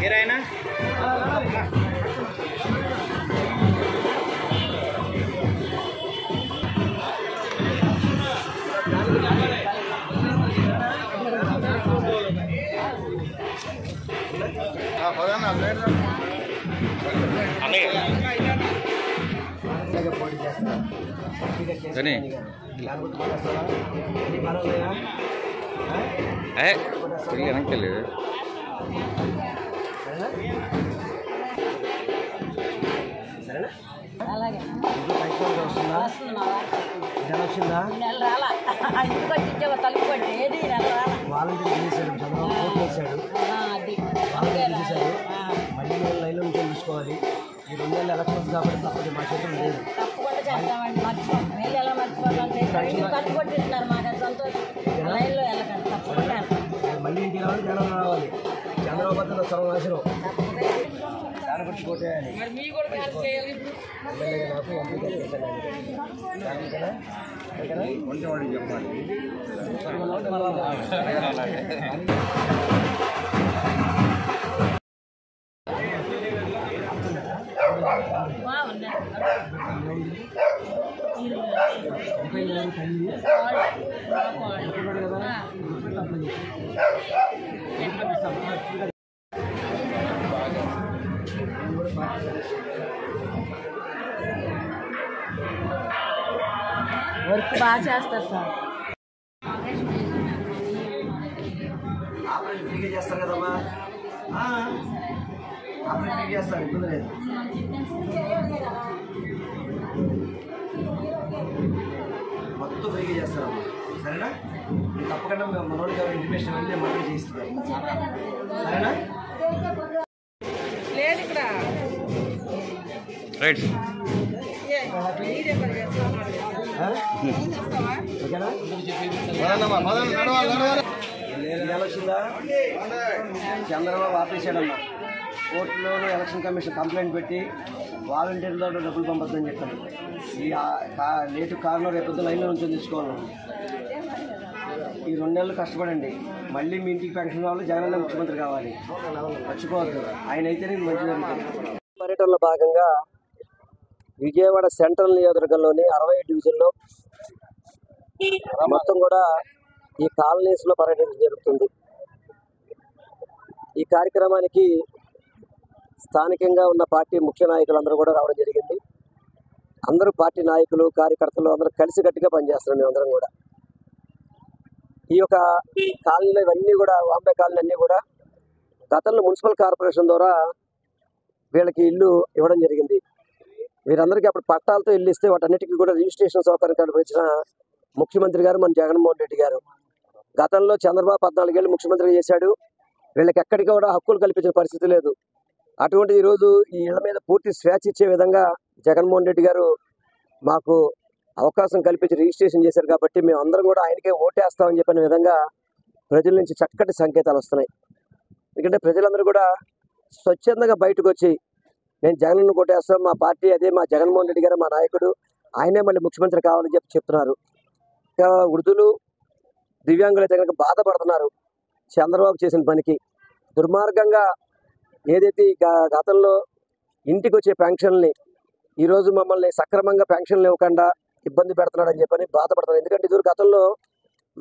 ఏరైనా వెనక్కి వెళ్ళేది వచ్చిందా వాలంటీర్ చేశాడు చంద్రబాబు వేసాడు వాలంటీర్ చేశాడు మళ్ళీ మేము లైన్లో నుంచి చూసుకోవాలి ఈ 2 నెలలు ఎలక్షన్స్ కాబట్టి తప్పదు మా చేతులు లేదు మళ్ళీ ఇంటికి రావాలి జనం రావాలి చంద్రబాబు భద్రత సర్వనాశనం దాని గురించి కోటేయాలి ఎమ్మెల్యేగా నాకు ఎంపీ చెప్పాలి వర్క్ బాగా చేస్తారు సార్. ఆపరేషన్ ఫ్రీగా చేస్తారు కదమ్మా, ఆపరేషన్ ఫ్రీగా చేస్తారు, ఇబ్బంది లేదు. మొత్తం ఫ్రీగా చేస్తారమ్మా, సరేనా? తప్పకుండా మనోళ్ళకి ఇంటిమేషన్ వెళ్ళి మళ్ళీ చేయిస్తున్నారు, సరేనా? లేదు ఇక్కడ రైట్ వచ్చిందా? చంద్రబాబు ఆపేసాడమ్మా, కోర్టులో ఎలక్షన్ కమిషన్ కంప్లైంట్ పెట్టి వాలంటీర్లతో డబ్బులు పంపొద్దని చెప్పాను. ఈ లేటు కారణం రేపొద్దు లైన్లో నుంచి తీసుకోవాలి. ఈ 2 నెలలు కష్టపడండి, మళ్ళీ మీ ఇంటికి పెన్షన్ కావాలి, జగనన్న ముఖ్యమంత్రి కావాలి, మర్చిపోవద్దు. ఆయన అయితేనే మంచి జరుగుతుంది. పర్యటనలో భాగంగా విజయవాడ సెంట్రల్ నియోజకవర్గంలోని 60 డివిజన్లో మొత్తం కూడా ఈ కాలనీస్లో పర్యటన జరుగుతుంది. ఈ కార్యక్రమానికి స్థానికంగా ఉన్న పార్టీ ముఖ్య నాయకులందరూ కూడా రావడం జరిగింది. అందరూ పార్టీ నాయకులు, కార్యకర్తలు అందరూ కలిసికట్టుగా పనిచేస్తున్నాం. మేమందరం కూడా ఈ యొక్క కాలనీలో ఇవన్నీ కూడా వాంబే కాలనీ అన్నీ కూడా గతంలో మున్సిపల్ కార్పొరేషన్ ద్వారా వీళ్ళకి ఇల్లు ఇవ్వడం జరిగింది. వీరందరికీ అప్పుడు పట్టాలతో ఇల్లు ఇస్తే వాటన్నిటికీ కూడా రిజిస్ట్రేషన్ సౌకర్యం కల్పించిన ముఖ్యమంత్రి గారు మన జగన్మోహన్ రెడ్డి గారు. గతంలో చంద్రబాబు 14 ఏళ్ళు ముఖ్యమంత్రి చేశాడు, వీళ్ళకి ఎక్కడికి కూడా హక్కులు కల్పించిన పరిస్థితి లేదు. అటువంటి ఈరోజు ఈ ఇళ్ల మీద పూర్తి స్వేచ్ఛ ఇచ్చే విధంగా జగన్మోహన్ రెడ్డి గారు మాకు అవకాశం కల్పించి రిజిస్ట్రేషన్ చేశారు. కాబట్టి మేము అందరం కూడా ఆయనకే ఓటేస్తామని చెప్పిన విధంగా ప్రజల నుంచి చక్కటి సంకేతాలు వస్తున్నాయి. ఎందుకంటే ప్రజలందరూ కూడా స్వచ్ఛందంగా బయటకు వచ్చి నేను జగన్ను కొట్టేస్తాం, మా పార్టీ అదే, మా జగన్మోహన్ రెడ్డి గారు మా నాయకుడు, ఆయనే మళ్ళీ ముఖ్యమంత్రి కావాలని చెప్తున్నారు. ఇంకా వృద్ధులు, దివ్యాంగులు అయితే కనుక బాధపడుతున్నారు. చంద్రబాబు చేసిన పనికి దుర్మార్గంగా ఏదైతే గతంలో ఇంటికి వచ్చే పెన్షన్ని ఈరోజు మమ్మల్ని సక్రమంగా పెన్షన్లు ఇవ్వకుండా ఇబ్బంది పెడుతున్నాడని చెప్పని బాధపడుతున్నారు. ఎందుకంటే ఇది గతంలో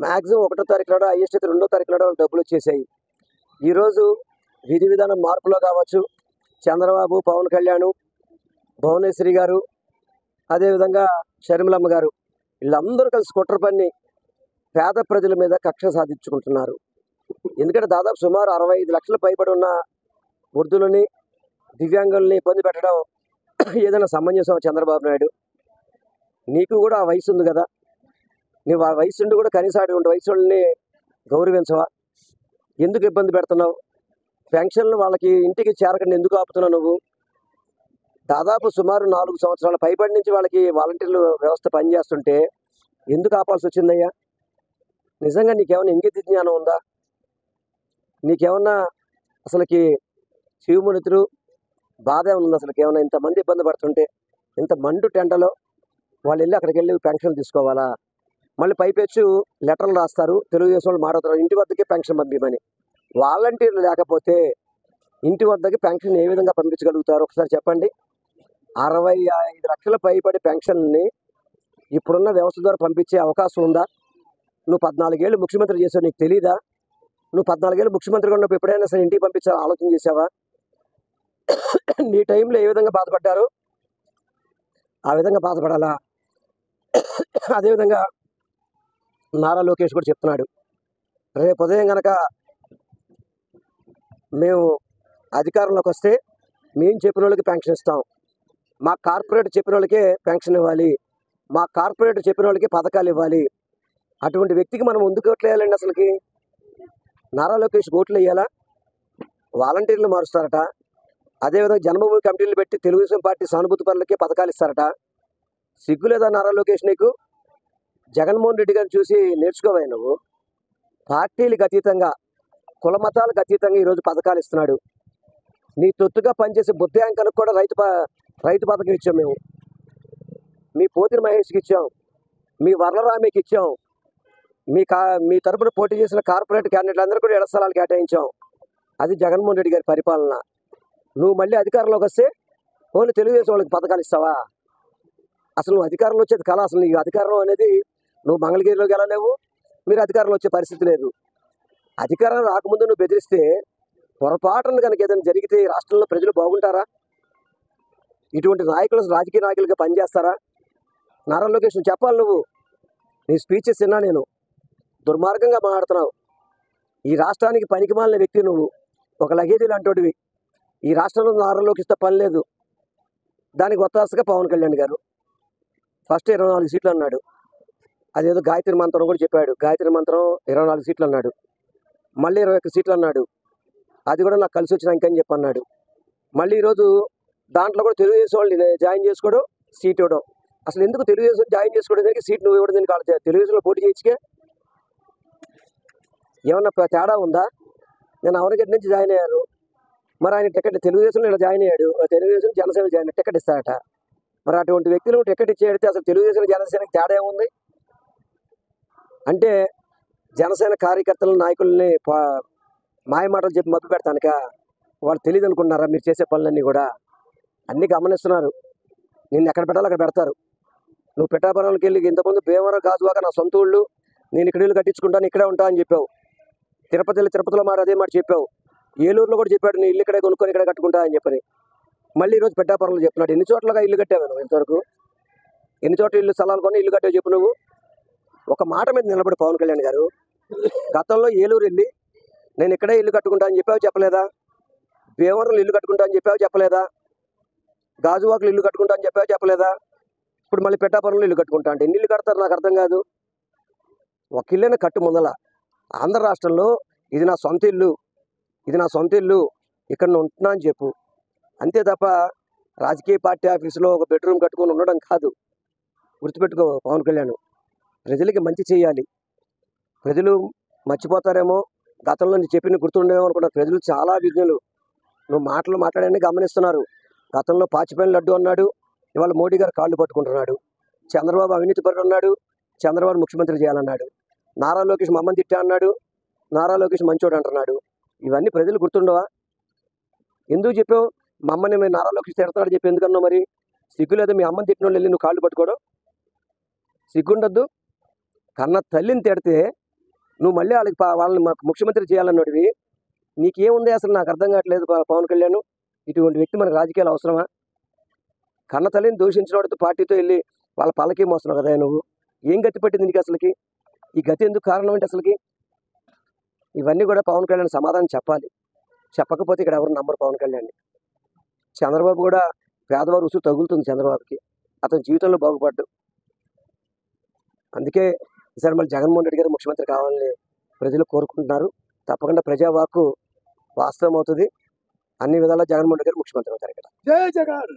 మ్యాక్సిమం 1వ తారీఖు నాడు, హైయెస్ట్ 2వ తారీఖు నాడు డబ్బులు వచ్చేసాయి. ఈరోజు విధి విధానం మార్పులో కావచ్చు, చంద్రబాబు, పవన్ కళ్యాణ్, భువనేశ్వరి గారు, అదేవిధంగా షర్మిలమ్మ గారు వీళ్ళందరూ కలిసి కుట్ర పన్ని పేద ప్రజల మీద కక్ష సాధించుకుంటున్నారు. ఎందుకంటే దాదాపు సుమారు 65 లక్షల పైబడి ఉన్న వృద్ధులని, దివ్యాంగుల్ని ఇబ్బంది పెట్టడం ఏదైనా సమంజసం? చంద్రబాబు నాయుడు, నీకు కూడా ఆ వయసు ఉంది కదా, నువ్వు ఆ వయసు ఉండి కూడా కనీసం అటువంటి వయసు వాళ్ళని గౌరవించవా? ఎందుకు ఇబ్బంది పెడుతున్నావు? పెన్షన్లు వాళ్ళకి ఇంటికి చేరకుండా ఎందుకు ఆపుతున్నావు నువ్వు? దాదాపు సుమారు 4 సంవత్సరాల పైబడి నుంచి వాళ్ళకి వాలంటీర్లు వ్యవస్థ పనిచేస్తుంటే ఎందుకు ఆపాల్సి వచ్చిందయ్యా? నిజంగా నీకేమైనా ఇంగిత జ్ఞానం ఉందా? నీకేమన్నా అసలుకి శివమునితుడు బాధ ఉంది? అసలుకి ఏమన్నా ఇంతమంది ఇబ్బంది పడుతుంటే ఇంత మండు టెంటలో వాళ్ళు వెళ్ళి అక్కడికి వెళ్ళి పెన్షన్ తీసుకోవాలా? మళ్ళీ పైపెచ్చు లెటర్లు రాస్తారు, తెలుగుదేశం వాళ్ళు మాట్లాడతారు ఇంటి వద్దకే పెన్షన్ పంపిమని. వాలంటీర్లు లేకపోతే ఇంటి వద్దకి పెన్షన్ ఏ విధంగా పంపించగలుగుతారు ఒకసారి చెప్పండి. 65 లక్షల పైబడి పెన్షన్ని ఇప్పుడున్న వ్యవస్థ ద్వారా పంపించే అవకాశం ఉందా? నువ్వు 14 ఏళ్ళు ముఖ్యమంత్రి చేసావు, నీకు తెలీదా? నువ్వు 14 ఏళ్ళు ముఖ్యమంత్రిగా ఉన్నప్పుడు ఎప్పుడైనా సరే ఇంటికి పంపించాలని ఆలోచన చేసావా? నీ టైంలో ఏ విధంగా బాధపడ్డారు ఆ విధంగా బాధపడాలా? అదేవిధంగా నారా లోకేష్ కూడా చెప్తున్నాడు, రేపు ఉదయం కనుక మేము అధికారంలోకి వస్తే మేము చెప్పిన వాళ్ళకి పెన్షన్ ఇస్తాం, మా కార్పొరేట్ చెప్పిన వాళ్ళకే పెన్షన్ ఇవ్వాలి, మా కార్పొరేట్ చెప్పిన వాళ్ళకి పథకాలు ఇవ్వాలి. అటువంటి వ్యక్తికి మనం ఎందుకు ఓట్లు వేయాలండి? అసలుకి నారా లోకేష్ ఓట్లు వేయాలా? వాలంటీర్లు మారుస్తారట, అదేవిధంగా జన్మభూమి కమిటీలు పెట్టి తెలుగుదేశం పార్టీ సానుభూతి పనులకే పథకాలు ఇస్తారట. సిగ్గులేదా నారా లోకేష్ నీకు? జగన్మోహన్ రెడ్డి గారిని చూసి నేర్చుకోవా నువ్వు? పార్టీలకు అతీతంగా కుల మతాలకు అతీతంగా ఈరోజు పథకాలు ఇస్తున్నాడు. నీ తొత్తుగా పనిచేసే బుద్ధయాంకనకు కూడా రైతు పథకం ఇచ్చాం మేము, మీ పోతిరి మహేష్కి ఇచ్చాం, మీ వర్లరామికి ఇచ్చాం, మీ తరపున పోటీ చేసిన కార్పొరేట్ క్యాండిడేట్లు అందరూ కూడా 7 స్థలాలు కేటాయించాం. అది జగన్మోహన్ రెడ్డి గారి పరిపాలన. నువ్వు మళ్ళీ అధికారంలోకి వస్తే ఓన్లీ తెలుగుదేశం వాళ్ళకి పథకాలు ఇస్తావా? అసలు నువ్వు అధికారంలో వచ్చేది కళ. అసలు నీ అధికారం అనేది నువ్వు మంగళగిరిలోకి వెళ్ళలేవు, మీరు అధికారంలో వచ్చే పరిస్థితి లేదు. అధికారం రాకముందు నువ్వు బెదిరిస్తే పొరపాటును కనుక ఏదైనా జరిగితే ఈ రాష్ట్రంలో ప్రజలు బాగుంటారా? ఇటువంటి నాయకులు రాజకీయ నాయకులుగా పనిచేస్తారా? నారా లోకేష్ చెప్పాలి. నువ్వు నీ స్పీచెస్ విన్నా నేను, దుర్మార్గంగా మాట్లాడుతున్నావు. ఈ రాష్ట్రానికి పనికిమాలిన వ్యక్తి నువ్వు, ఒక లగేజీలు అంటోడివి. ఈ రాష్ట్రంలో నారా లోకేష్తో పని లేదు. దానికి ఒత్తాసగా పవన్ కళ్యాణ్ గారు ఫస్ట్ 24 సీట్లు అన్నాడు. అదేదో గాయత్రి మంత్రం కూడా చెప్పాడు, గాయత్రి మంత్రం 24 సీట్లు అన్నాడు. మళ్ళీ 21 సీట్లు అన్నాడు, అది కూడా నాకు కలిసి వచ్చిన అంకని చెప్పి అన్నాడు. మళ్ళీ ఈరోజు దాంట్లో కూడా తెలుగుదేశం వాళ్ళు జాయిన్ చేసుకోవడం, సీట్ ఇవ్వడం. అసలు ఎందుకు తెలుగుదేశం జాయిన్ చేసుకోవడం దానికి, సీట్ నువ్వు ఇవ్వడం దానికి? వాళ్ళు తెలుగుదేశంలో పోటీ చేయొచ్చుకే. ఏమన్నా తేడా ఉందా? నేను అవనగడ్డ నుంచి జాయిన్ అయ్యాను, మరి ఆయన టికెట్ తెలుగుదేశంలో ఇలా జాయిన్ అయ్యాడు, తెలుగుదేశం జనసేన జాయిన్ టికెట్ ఇస్తాడట. మరి అటువంటి వ్యక్తులు టికెట్ ఇచ్చేడితే అసలు తెలుగుదేశం జనసేనకి తేడా ఏముంది? అంటే జనసేన కార్యకర్తల నాయకుల్ని మాయమాటలు చెప్పి మభ్య పెడతానుక వాళ్ళు తెలియదు అనుకుంటున్నారా? మీరు చేసే పనులన్నీ కూడా అన్నీ గమనిస్తున్నారు. నిన్ను ఎక్కడ పెట్టాలో అక్కడ పెడతారు. నువ్వు పెట్టాపురంకి వెళ్ళి ఇంతకుముందు భీమవరం గాజువాక నా సొంత ఊళ్ళు, నేను ఇక్కడ ఇల్లు కట్టించుకుంటాను, ఇక్కడే ఉంటా అని చెప్పావు. తిరుపతిలో మాట అదే మాట చెప్పావు. ఏలూరులో కూడా చెప్పాడు, నేను ఇల్లు ఇక్కడే కొనుక్కొని ఇక్కడ కట్టుకుంటా అని చెప్పని. మళ్ళీ ఈరోజు పెట్టాపురంలో చెప్తున్నాడు. ఎన్ని చోట్లగా ఇల్లు కట్టావు నువ్వు ఇంతవరకు? ఎన్ని చోట్ల ఇల్లు స్థలాలు కొని ఇల్లు కట్టావు చెప్పు నువ్వు? ఒక మాట మీద నిలబడి పవన్ కళ్యాణ్ గారు, గతంలో ఏలూరు వెళ్ళి నేను ఇక్కడే ఇల్లు కట్టుకుంటా అని చెప్పావు, చెప్పలేదా? భీమవరంలో ఇల్లు కట్టుకుంటా అని చెప్పావు, చెప్పలేదా? గాజువాకలు ఇల్లు కట్టుకుంటా అని చెప్పావు, చెప్పలేదా? ఇప్పుడు మళ్ళీ పెట్టాపురంలో ఇల్లు కట్టుకుంటా అంటే ఎన్ని ఇల్లు కడతారు నాకు అర్థం కాదు. ఒక ఇల్లునే కట్టు ముందల. ఆంధ్ర రాష్ట్రంలో ఇది నా సొంత ఇల్లు, ఇది నా సొంత ఇల్లు, ఇక్కడ ఉంటున్నా అని చెప్పు. అంతే తప్ప రాజకీయ పార్టీ ఆఫీసులో ఒక బెడ్రూమ్ కట్టుకొని ఉండడం కాదు. గుర్తుపెట్టుకో పవన్ కళ్యాణ్, ప్రజలకి మంచి చేయాలి. ప్రజలు మర్చిపోతారేమో, గతంలో నేను చెప్పిన గుర్తుండేమో అనుకుంటా. ప్రజలు చాలా విజ్ఞులు. నువ్వు మాట్లాడని గమనిస్తున్నారు. గతంలో పాచిపోయిన లడ్డు అన్నాడు, ఇవాళ మోడీ గారు కాళ్ళు పట్టుకుంటున్నాడు. చంద్రబాబు అవినీతి పరుడు అన్నాడు, చంద్రబాబు ముఖ్యమంత్రి చేయాలన్నాడు. నారా లోకేష్ మమ్మని తిట్టా అన్నాడు, నారా లోకేష్ మంచోడు అంటున్నాడు. ఇవన్నీ ప్రజలు గుర్తుండవా? ఎందుకు చెప్పావు మమ్మని? మీరు నారా లోకేష్ తిడతాడు చెప్పి ఎందుకన్నావు? మరి సిగ్గు లేదు మీ అమ్మని తిట్టిన వాళ్ళు వెళ్ళి నువ్వు కాళ్ళు పట్టుకోవడం? సిగ్గుండద్దు. కన్న తల్లిని తిడితే నువ్వు మళ్ళీ వాళ్ళని మాకు ముఖ్యమంత్రి చేయాలన్నోడివి. నీకేముంది అసలు నాకు అర్థం కావట్లేదు పవన్ కళ్యాణ్. ఇటువంటి వ్యక్తి మనకు రాజకీయాలు అవసరమా? కన్న తల్లిని దూషించిన వాడితో పార్టీతో వెళ్ళి వాళ్ళ పల్లకి మోస్తున్నావు కదా నువ్వు. ఏం గతి పట్టింది నీకు అసలుకి? ఈ గతి ఎందుకు కారణం ఏంటి అసలుకి? ఇవన్నీ కూడా పవన్ కళ్యాణ్ సమాధానం చెప్పాలి. చెప్పకపోతే ఇక్కడ ఎవరు నమ్మరు పవన్ కళ్యాణ్. చంద్రబాబు కూడా పేదవారు ఉసురు తగులుతుంది చంద్రబాబుకి, అతని జీవితంలో బాగుపడ్డు. అందుకే ఈసారి మళ్ళీ జగన్మోహన్ రెడ్డి గారు ముఖ్యమంత్రి కావాలని ప్రజలు కోరుకుంటున్నారు. తప్పకుండా ప్రజావాక్కు వాస్తవం అవుతుంది. అన్ని విధాలా జగన్మోహన్ రెడ్డి గారు ముఖ్యమంత్రి అవుతారు ఇక్కడ. జై జగన్.